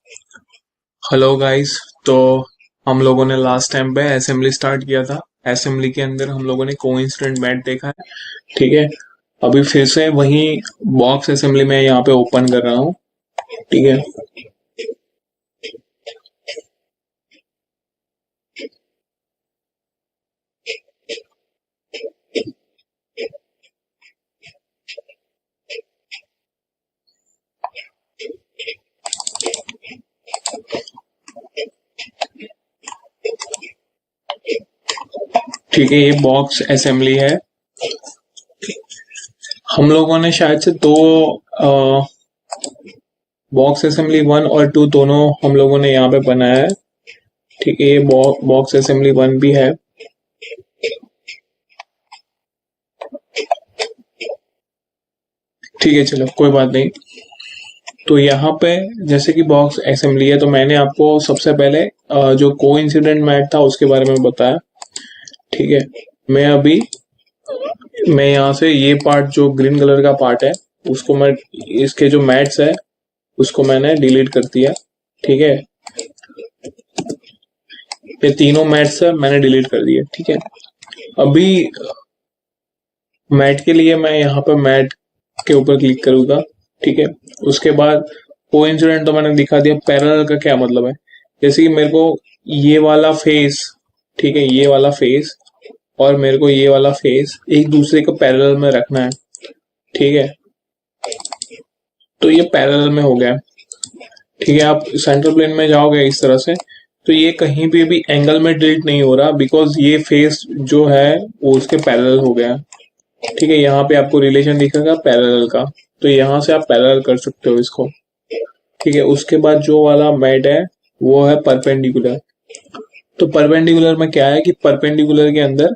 Hello guys. तो हम लोगों ने लास्ट टाइम पे असेंबली स्टार्ट किया था। असेंबली के अंदर हम लोगों ने कोइंसिडेंट मैट देखा है। ठीक है, अभी फिर से वही बॉक्स असेंबली में यहाँ पे ओपन कर रहा हूँ। ठीक है, ठीक है, ये बॉक्स असेंबली है। हम लोगों ने शायद से दो बॉक्स असेंबली वन और टू दोनों हम लोगों ने यहाँ पे बनाया है। ठीक है, ये बॉक्स असेंबली वन भी है। ठीक है, चलो कोई बात नहीं। तो यहाँ पे जैसे कि बॉक्स असेंबली है, तो मैंने आपको सबसे पहले जो को इंसिडेंट मैट था उसके बारे में बताया। ठीक है, मैं अभी मैं यहाँ से ये पार्ट जो ग्रीन कलर का पार्ट है उसको मैं, इसके जो मैट्स है उसको मैंने डिलीट कर दिया। ठीक है, ये तीनों मैट्स है मैंने डिलीट कर दिए। ठीक है, अभी मैट के लिए मैं यहाँ पे मैट के ऊपर क्लिक करूंगा। ठीक है, उसके बाद कोइंसिडेंट तो मैंने दिखा दिया। पैरेलल का क्या मतलब है, जैसे कि मेरे को ये वाला फेस, ठीक है, ये वाला फेस और मेरे को ये वाला फेस एक दूसरे को पैरेलल में रखना है। ठीक है, तो ये पैरेलल में हो गया। ठीक है, आप सेंट्रल प्लेन में जाओगे इस तरह से, तो ये कहीं पे भी एंगल में डिलीट नहीं हो रहा, बिकॉज ये फेस जो है वो उसके पैरेलल हो गया। ठीक है, यहाँ पे आपको रिलेशन दिखेगा पैरेलल का, तो यहाँ से आप पैरेलल कर सकते हो इसको। ठीक है, उसके बाद जो वाला मैट है वो है परपेंडिकुलर। तो परपेंडिकुलर में क्या है कि परपेंडिकुलर के अंदर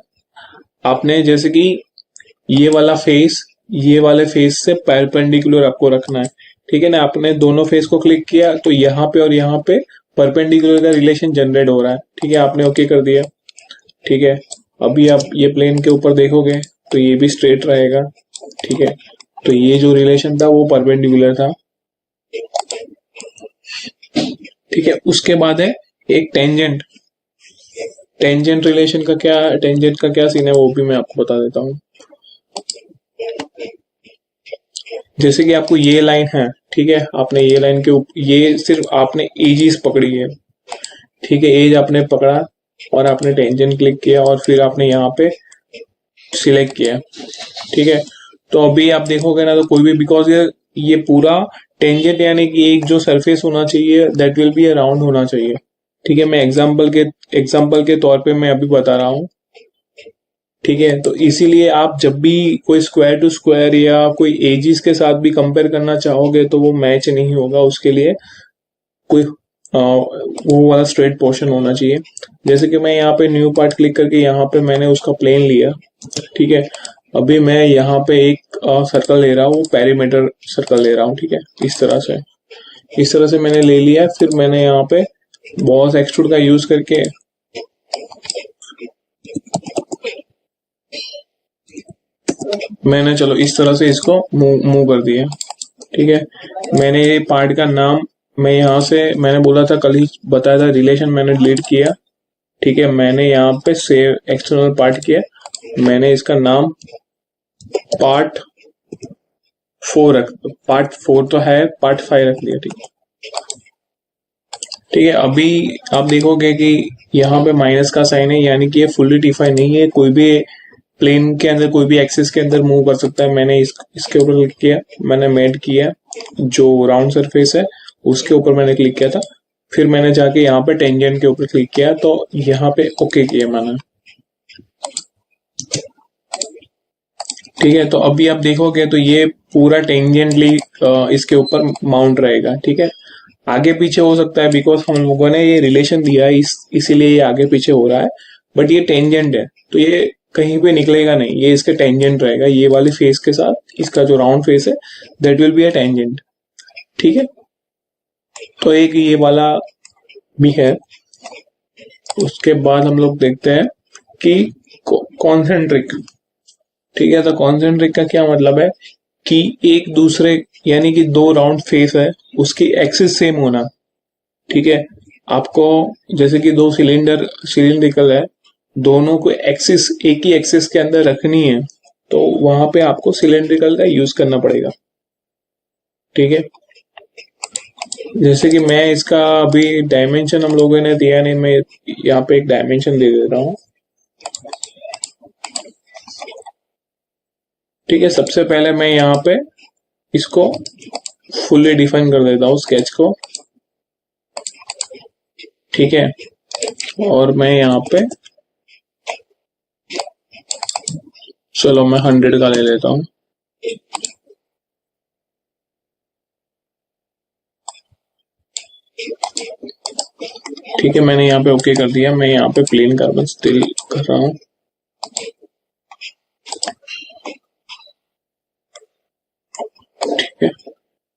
आपने जैसे कि ये वाला फेस ये वाले फेस से परपेंडिकुलर आपको रखना है। ठीक है ना, आपने दोनों फेस को क्लिक किया तो यहाँ पे और यहाँ पे परपेंडिकुलर का रिलेशन जनरेट हो रहा है। ठीक है, आपने ओके कर दिया। ठीक है, अभी आप ये प्लेन के ऊपर देखोगे तो ये भी स्ट्रेट रहेगा। ठीक है, तो ये जो रिलेशन था वो परपेंडिकुलर था। ठीक है, उसके बाद है एक टेंजेंट। टेंजेंट का क्या सीन है वो भी मैं आपको बता देता हूँ। जैसे कि आपको ये लाइन है, ठीक है, आपने ये लाइन के ऊपर ये सिर्फ आपने एजीज पकड़ी है। ठीक है, एज आपने पकड़ा और आपने टेंजेंट क्लिक किया और फिर आपने यहाँ पे सिलेक्ट किया। ठीक है, तो अभी आप देखोगे ना तो कोई भी, बिकॉज ये पूरा टेंजेंट यानी कि एक जो सरफेस होना चाहिए दैट विल बी अराउंड होना चाहिए। ठीक है, मैं एग्जाम्पल के तौर पे मैं अभी बता रहा हूँ। ठीक है, तो इसीलिए आप जब भी कोई स्क्वायर टू स्क्वायर या कोई एजिस के साथ भी कंपेयर करना चाहोगे तो वो मैच नहीं होगा। उसके लिए कोई वो वाला स्ट्रेट पोर्शन होना चाहिए। जैसे कि मैं यहाँ पे न्यू पार्ट क्लिक करके यहाँ पे मैंने उसका प्लेन लिया। ठीक है, अभी मैं यहाँ पे एक सर्कल ले रहा हूँ, पेरीमीटर सर्कल ले रहा हूँ। ठीक है, इस तरह से मैंने ले लिया। फिर मैंने यहाँ पे बॉस एक्सट्रूड का यूज करके मैंने, चलो इस तरह से इसको मूव कर दिया। ठीक है, मैंने ये पार्ट का नाम, मैं यहाँ से मैंने बोला था कल ही बताया था, रिलेशन मैंने डिलीट किया। ठीक है, मैंने यहाँ पे सेव एक्सटर्नल पार्ट किया। मैंने इसका नाम पार्ट पार्ट फोर तो है, पार्ट फाइव रख दिया। ठीक है, ठीक है, अभी आप देखोगे कि यहाँ पे माइनस का साइन है, यानी कि ये फुल्ली डिफाइन नहीं है। कोई भी प्लेन के अंदर कोई भी एक्सिस के अंदर मूव कर सकता है। मैंने इसके ऊपर क्लिक किया, मैंने मेड किया, जो राउंड सरफेस है उसके ऊपर मैंने क्लिक किया था। फिर मैंने जाके यहाँ पे टेंजेंट के ऊपर क्लिक किया, तो यहाँ पे ओके किया मैंने। ठीक है, तो अभी आप देखोगे तो ये पूरा टेंजेंटली इसके ऊपर माउंट रहेगा। ठीक है, आगे पीछे हो सकता है बिकॉज हम लोगों ने ये रिलेशन दिया है, इसीलिए ये आगे पीछे हो रहा है। बट ये टेंजेंट है तो ये कहीं पे निकलेगा नहीं, ये इसके टेंजेंट रहेगा। ये वाले फेस के साथ इसका जो राउंड फेस है that will be a tangent. ठीक है, तो एक ये वाला भी है। उसके बाद हम लोग देखते हैं कि कॉन्सेंट्रिक। ठीक है, तो कॉन्सेंट्रिक का क्या मतलब है कि एक दूसरे, यानी कि दो राउंड फेस है उसकी एक्सिस सेम होना। ठीक है। आपको जैसे कि दो सिलिंड्रिकल है, दोनों को एक्सिस एक ही एक्सिस के अंदर रखनी है, तो वहां पे आपको सिलिंड्रिकल का यूज करना पड़ेगा। ठीक है। जैसे कि मैं इसका अभी डायमेंशन हम लोगों ने दिया नहीं, मैं यहाँ पे एक डायमेंशन दे देता हूँ। ठीक है। सबसे पहले मैं यहाँ पे इसको फुल्ली डिफाइन कर देता हूँ स्केच को। ठीक है। और मैं यहाँ पे चलो मैं 100 का ले लेता हूँ। ठीक है, मैंने यहाँ पे ओके कर दिया। मैं यहाँ पे प्लेन कार्बन स्टिल कर रहा हूँ। ठीक है।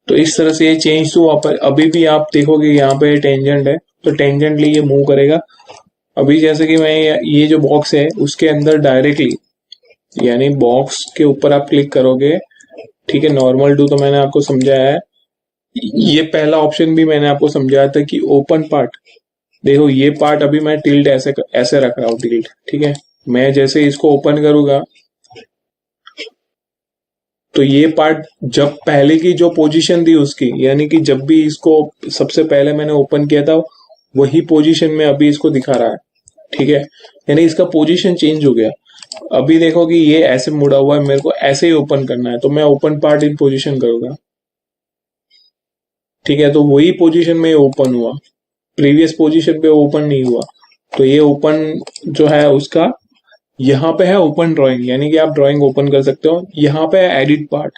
तो इस तरह से ये चेंज हुआ, पर अभी भी आप देखोगे यहाँ पे टेंजेंट है, तो टेंजेंटली ये मूव करेगा। अभी जैसे कि मैं ये जो बॉक्स है उसके अंदर डायरेक्टली, यानी बॉक्स के ऊपर आप क्लिक करोगे। ठीक है। नॉर्मल टू तो मैंने आपको समझाया है। ये पहला ऑप्शन भी मैंने आपको समझाया था कि ओपन पार्ट, देखो ये पार्ट अभी मैं टिल्ट ऐसे ऐसे रख रहा हूँ, टिल्ट। ठीक है। मैं जैसे इसको ओपन करूंगा तो ये पार्ट जब पहले की जो पोजीशन थी उसकी, यानी कि जब भी इसको सबसे पहले मैंने ओपन किया था वही पोजीशन में अभी इसको दिखा रहा है। ठीक है। यानी इसका पोजीशन चेंज हो गया। अभी देखो कि ये ऐसे मुड़ा हुआ है, मेरे को ऐसे ही ओपन करना है, तो मैं ओपन पार्ट इन पोजीशन करूंगा। ठीक है। तो वही पोजीशन में ओपन हुआ, प्रीवियस पोजीशन पे ओपन नहीं हुआ। तो ये ओपन जो है उसका यहाँ पे है ओपन ड्राइंग, यानी कि आप ड्राइंग ओपन कर सकते हो। यहाँ पे है एडिट पार्ट।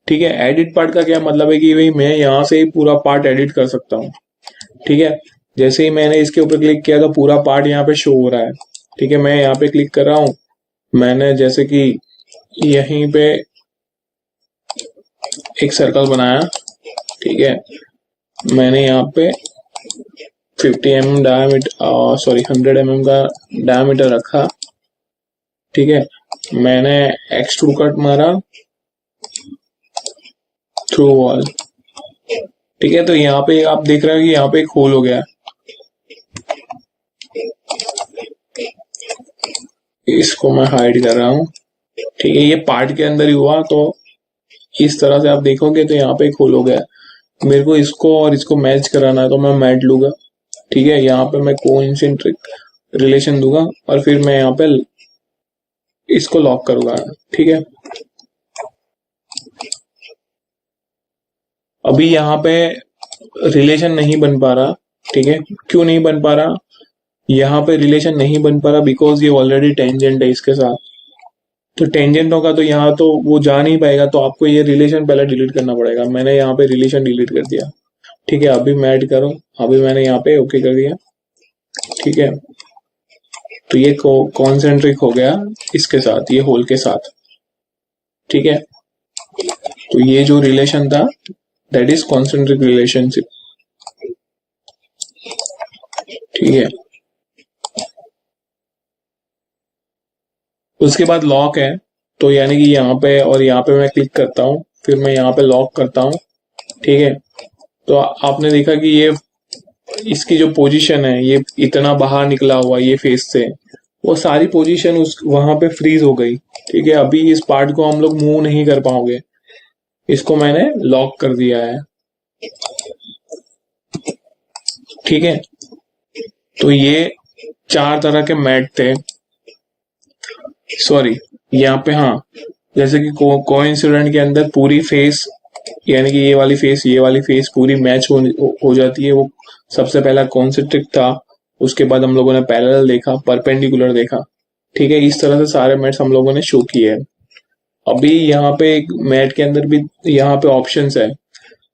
ठीक है। एडिट पार्ट का क्या मतलब है कि भाई मैं यहाँ से ही पूरा पार्ट एडिट कर सकता हूँ। ठीक है। जैसे ही मैंने इसके ऊपर क्लिक किया तो पूरा पार्ट यहाँ पे शो हो रहा है। ठीक है। मैं यहाँ पे क्लिक कर रहा हूँ, मैंने जैसे कि यहीं पे एक सर्कल बनाया। ठीक है। मैंने यहाँ पे 50 mm डायमीटर, सॉरी 100 mm का डायमीटर रखा। ठीक है। मैंने एक्सट्रूड कट मारा थ्रू वॉल। ठीक है। तो यहाँ पे आप देख रहे हो कि यहाँ पे एक होल हो गया। इसको मैं हाइड कर रहा हूँ। ठीक है। ये पार्ट के अंदर ही हुआ, तो इस तरह से आप देखोगे तो यहाँ पे एक होल हो गया। मेरे को इसको और इसको मैच कराना है, तो मैं मैट लूंगा। ठीक है। यहाँ पे मैं कोइंसिडेंट्रिक रिलेशन दूंगा और फिर मैं यहाँ पे इसको लॉक करूंगा। ठीक है। अभी यहाँ पे रिलेशन नहीं बन पा रहा। ठीक है। क्यों नहीं बन पा रहा? यहाँ पे रिलेशन नहीं बन पा रहा बिकॉज ये ऑलरेडी टेंजेंट है इसके साथ। तो टेंजेंट होगा तो यहाँ तो वो जा नहीं पाएगा, तो आपको ये रिलेशन पहले डिलीट करना पड़ेगा। मैंने यहाँ पे रिलेशन डिलीट कर दिया। ठीक है। अभी मैं ऐड करूँ, अभी मैंने यहाँ पे ओके कर दिया। ठीक है। तो ये कॉन्सेंट्रिक हो गया इसके साथ, ये होल के साथ। ठीक है। तो ये जो रिलेशन था दैट इज कॉन्सेंट्रिक रिलेशनशिप। ठीक है। उसके बाद लॉक है, तो यानी कि यहाँ पे और यहाँ पे मैं क्लिक करता हूँ, फिर मैं यहाँ पे लॉक करता हूँ। ठीक है। तो आपने देखा कि ये इसकी जो पोजीशन है ये इतना बाहर निकला हुआ ये फेस से, वो सारी पोजीशन उस वहां पे फ्रीज हो गई। ठीक है। अभी इस पार्ट को हम लोग मूव नहीं कर पाओगे, इसको मैंने लॉक कर दिया है। ठीक है। तो ये 4 तरह के मैट थे। सॉरी, यहाँ पे हाँ, जैसे कि कोइंसिडेंट के अंदर पूरी फेस, यानी कि ये वाली फेस पूरी मैच हो जाती है। वो सबसे पहला कॉन्सेंट्रिक था, उसके बाद हम लोगों ने पैरेलल देखा, परपेंडिकुलर देखा। ठीक है। इस तरह से सारे मैट्स हम लोगों ने शो किए हैं। अभी यहाँ पे एक मैट के अंदर भी यहाँ पे ऑप्शंस है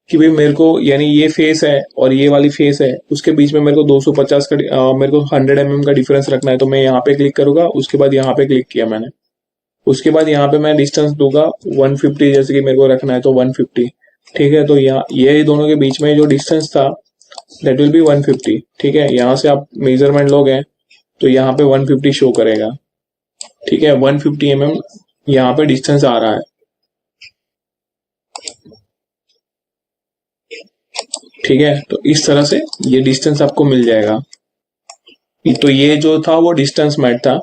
कि भाई मेरे को, यानी ये फेस है और ये वाली फेस है, उसके बीच में मेरे को 250 का मेरे को 100 mm का डिफरेंस रखना है। तो मैं यहाँ पे क्लिक करूंगा, उसके बाद यहाँ पे क्लिक किया मैंने, उसके बाद यहाँ पे मैं डिस्टेंस दूंगा 150, जैसे कि मेरे को रखना है तो 150। ठीक है। तो यहाँ ये दोनों के बीच में जो डिस्टेंस था दैट विल बी 150। ठीक है। यहाँ से आप मेजरमेंट लोगे तो यहाँ पे 150 शो करेगा। ठीक है। 150 mm यहाँ पे डिस्टेंस आ रहा है। ठीक है, तो इस तरह से ये डिस्टेंस आपको मिल जाएगा। तो ये जो था वो डिस्टेंस मैट था।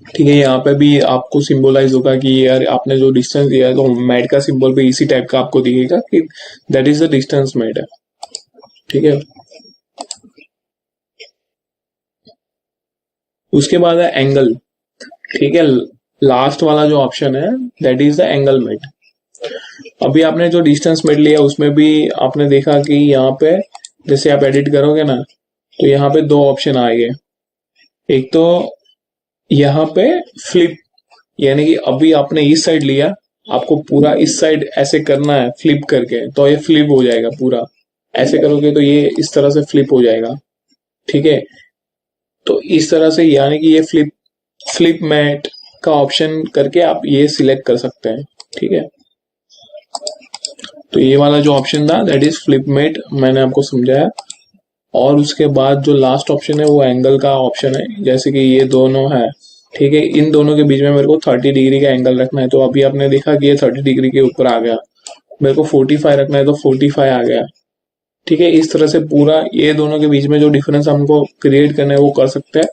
ठीक है, यहाँ पे भी आपको सिंबलाइज होगा कि यार आपने जो डिस्टेंस दिया है तो मैट का सिंबल भी इसी टाइप का आपको दिखेगा कि that is the distance mat है। ठीक है, उसके बाद है एंगल। ठीक है, लास्ट वाला जो ऑप्शन है that is the angle mate. अभी आपने जो डिस्टेंस मेट लिया उसमें भी आपने देखा कि यहाँ पे जैसे आप एडिट करोगे ना तो यहाँ पे दो ऑप्शन आएंगे। एक तो यहाँ पे फ्लिप, यानी कि अभी आपने इस साइड लिया, आपको पूरा इस साइड ऐसे करना है फ्लिप करके, तो ये फ्लिप हो जाएगा पूरा। ऐसे करोगे तो ये इस तरह से फ्लिप हो जाएगा। ठीक है, तो इस तरह से यानी कि ये फ्लिप फ्लिप मैट का ऑप्शन करके आप ये सिलेक्ट कर सकते हैं। ठीक है, तो ये वाला जो ऑप्शन था दैट इज फ्लिप मैट, मैंने आपको समझाया। और उसके बाद जो लास्ट ऑप्शन है वो एंगल का ऑप्शन है। जैसे कि ये दोनों है, ठीक है, इन दोनों के बीच में मेरे को 30 डिग्री का एंगल रखना है। तो अभी आपने देखा कि ये 30 डिग्री के ऊपर आ गया। मेरे को 45 रखना है तो 45 आ गया। ठीक है, इस तरह से पूरा ये दोनों के बीच में जो डिफरेंस हमको क्रिएट करना है वो कर सकते हैं।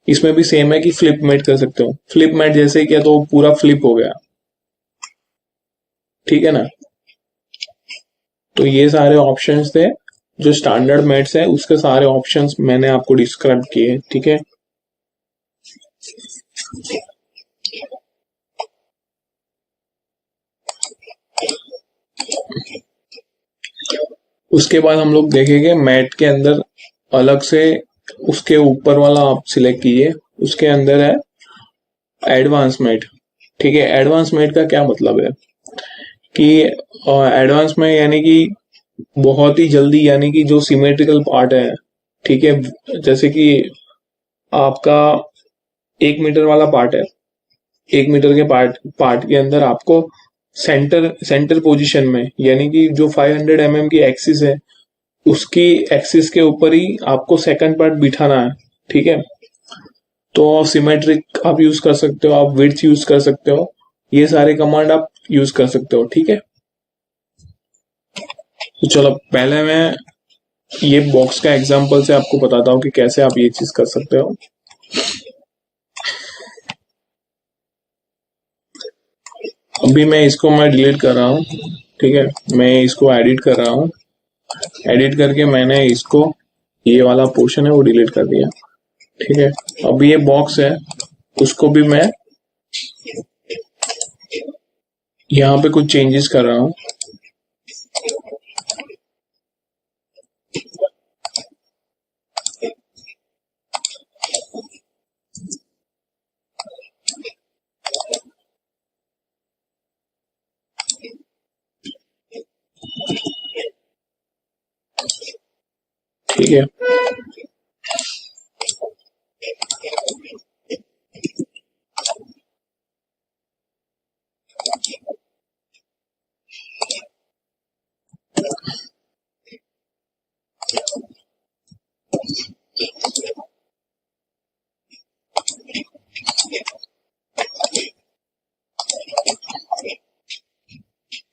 इसमें भी सेम है कि फ्लिप मैट कर सकते हो। फ्लिप मैट जैसे ही किया तो वो पूरा फ्लिप हो गया। ठीक है ना, तो ये सारे ऑप्शंस थे जो स्टैंडर्ड मैट्स है, उसके सारे ऑप्शंस मैंने आपको डिस्क्राइब किए। ठीक है, उसके बाद हम लोग देखेंगे मैट के अंदर अलग से उसके ऊपर वाला आप सिलेक्ट कीजिए, उसके अंदर है एडवांस मैट। ठीक है, एडवांस मैट का क्या मतलब है कि एडवांस में यानी कि बहुत ही जल्दी, यानी कि जो सिमेट्रिकल पार्ट है, ठीक है, जैसे कि आपका 1 मीटर वाला पार्ट है, 1 मीटर के पार्ट के अंदर आपको सेंटर पोजीशन में, यानी कि जो 500 mm की एक्सिस है उसकी एक्सिस के ऊपर ही आपको सेकंड पार्ट बिठाना है। ठीक है, तो सिमेट्रिक आप यूज कर सकते हो, आप विड्थ यूज कर सकते हो, ये सारे कमांड आप यूज कर सकते हो। ठीक है, तो चलो पहले मैं ये बॉक्स का एग्जांपल से आपको बताता हूँ कि कैसे आप ये चीज कर सकते हो। अभी मैं डिलीट कर रहा हूँ। ठीक है, मैं इसको एडिट कर रहा हूँ। एडिट करके मैंने इसको, ये वाला पोर्शन है वो डिलीट कर दिया। ठीक है, अभी ये बॉक्स है उसको भी मैं यहाँ पे कुछ चेंजेस कर रहा हूँ। ठीक है,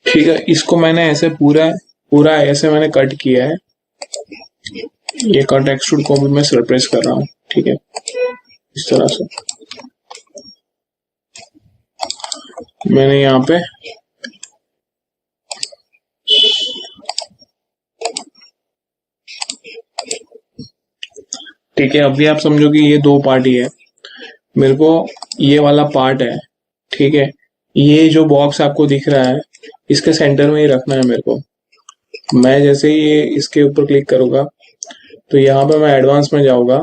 ठीक है, इसको मैंने ऐसे पूरा पूरा ऐसे मैंने कट किया है। ये कट एक्सट्रूड को भी मैं सरप्रेस कर रहा हूँ। ठीक है, इस तरह से मैंने यहाँ पे ठीक है, अभी आप समझो कि ये दो पार्ट ही है। मेरे को ये वाला पार्ट है, ठीक है, ये जो बॉक्स आपको दिख रहा है इसके सेंटर में ही रखना है मेरे को। मैं जैसे ही ये इसके ऊपर क्लिक करूंगा तो यहाँ पे मैं एडवांस में जाऊंगा।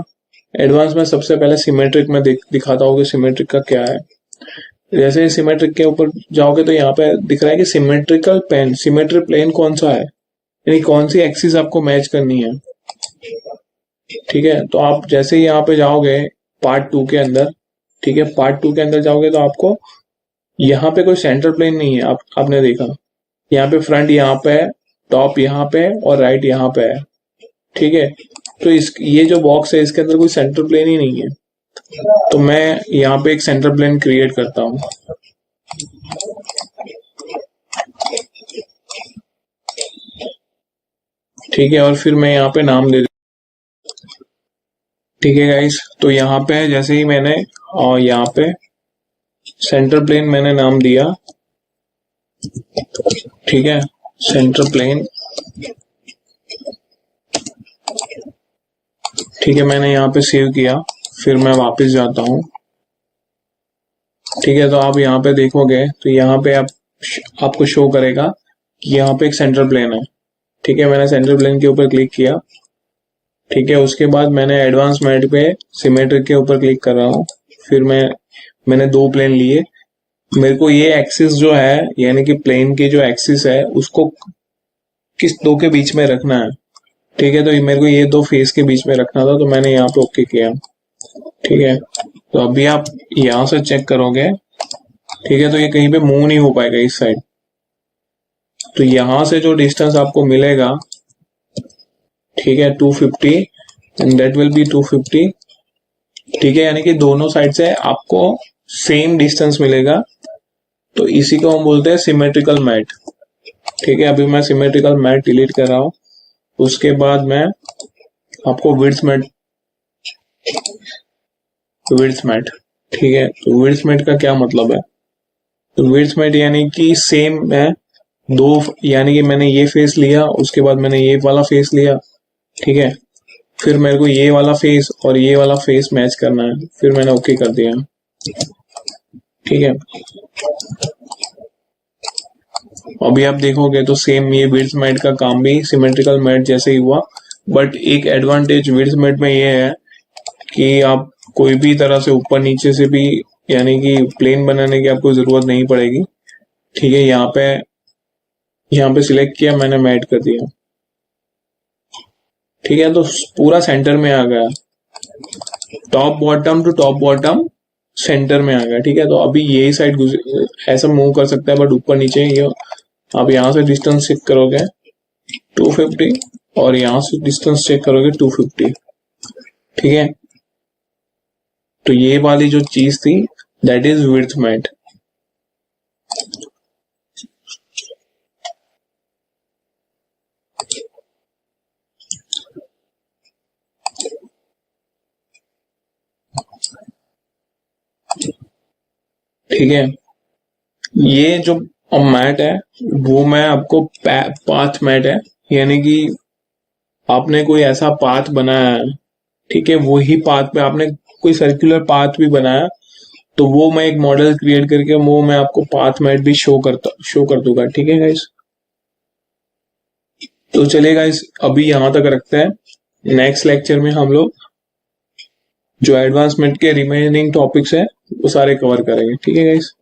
एडवांस में सबसे पहले सिमेट्रिक में दिखाता हूँ कि सिमेट्रिक का क्या है। जैसे ही सिमेट्रिक के ऊपर जाओगे तो यहाँ पे दिख रहा है कि सिमेट्रिकल प्लेन, सिमेट्रिक प्लेन कौन सा है, यानी कौन सी एक्सिस आपको मैच करनी है। ठीक है, तो आप जैसे ही यहाँ पे जाओगे पार्ट 2 के अंदर, ठीक है, पार्ट 2 के अंदर जाओगे तो आपको यहाँ पे कोई सेंटर प्लेन नहीं है। आपने देखा यहाँ पे फ्रंट यहाँ पे है, टॉप यहाँ पे है और राइट यहाँ पे है। ठीक है, तो इस ये जो बॉक्स है इसके अंदर कोई सेंटर प्लेन ही नहीं है। तो मैं यहाँ पे एक सेंटर प्लेन क्रिएट करता हूँ। ठीक है, और फिर मैं यहाँ पे नाम दे, ठीक है गाइस। तो यहाँ पे जैसे ही मैंने और यहाँ पे सेंटर प्लेन मैंने नाम दिया, ठीक है, सेंटर प्लेन, ठीक है, मैंने यहाँ पे सेव किया। फिर मैं वापस जाता हूँ, ठीक है। तो आप यहाँ पे देखोगे तो यहाँ पे आपको शो करेगा कि यहाँ पे एक सेंटर प्लेन है, ठीक है। मैंने सेंटर प्लेन के ऊपर क्लिक किया, ठीक है। उसके बाद मैंने एडवांस मैट पे सिमेट्रिक के ऊपर क्लिक कर रहा हूँ। फिर मैंने दो प्लेन लिए। मेरे को ये एक्सिस जो है, यानी कि प्लेन की जो एक्सिस है उसको किस दो के बीच में रखना है, ठीक है। तो मेरे को ये दो फेस के बीच में रखना था, तो मैंने यहाँ पे ओके किया, ठीक है। तो अभी आप यहाँ से चेक करोगे, ठीक है, तो ये कहीं पे मूव नहीं हो पाएगा इस साइड। तो यहां से जो डिस्टेंस आपको मिलेगा, ठीक है, 250 एंड दैट विल बी 250, ठीक है। यानी कि दोनों साइड से आपको सेम डिस्टेंस मिलेगा। तो इसी को हम बोलते हैं सिमेट्रिकल मैट, ठीक है। अभी मैं सिमेट्रिकल मैट डिलीट कर रहा हूं। उसके बाद मैं आपको विड्थ मैट, ठीक है। तो विड्थ मैट का क्या मतलब है? तो विड्थ मैट यानी कि सेम है दो, यानी कि मैंने ये फेस लिया, उसके बाद मैंने ये वाला फेस लिया, ठीक है। फिर मेरे को ये वाला फेस और ये वाला फेस मैच करना है, फिर मैंने ओके कर दिया, ठीक है। अभी आप देखोगे तो सेम ये विड्थ मैट का काम भी सिमेट्रिकल मैट जैसे ही हुआ। बट एक एडवांटेज विड्थ मैट में ये है कि आप कोई भी तरह से ऊपर नीचे से भी, यानी कि प्लेन बनाने की आपको जरूरत नहीं पड़ेगी, ठीक है। यहाँ पे सिलेक्ट किया मैंने, मैट कर दिया, ठीक है। तो पूरा सेंटर में आ गया, top bottom to top bottom centre में आ गया, ठीक है। तो अभी यही साइड ऐसा मूव कर सकता है, बट ऊपर नीचे ये आप यहाँ से डिस्टेंस चेक करोगे 250 और यहाँ से डिस्टेंस चेक करोगे 250, ठीक है। तो ये वाली जो चीज थी दैट इज विड्थ मैट। ठीक है, ये जो मैट है वो मैं आपको पाथ मैट है, यानी कि आपने कोई ऐसा पाथ बनाया है, ठीक है, वही पाथ पे आपने कोई सर्कुलर पाथ भी बनाया, तो वो मैं एक मॉडल क्रिएट करके वो मैं आपको पाथ मैट भी शो कर दूंगा, ठीक है गाइस। तो चलिए गाइस अभी यहां तक रखते हैं। नेक्स्ट लेक्चर में हम लोग जो एडवांसमेंट के रिमेनिंग टॉपिक्स है वो सारे कवर करेंगे, ठीक है गाइस।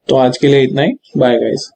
तो आज के लिए इतना ही, बाय गाइस।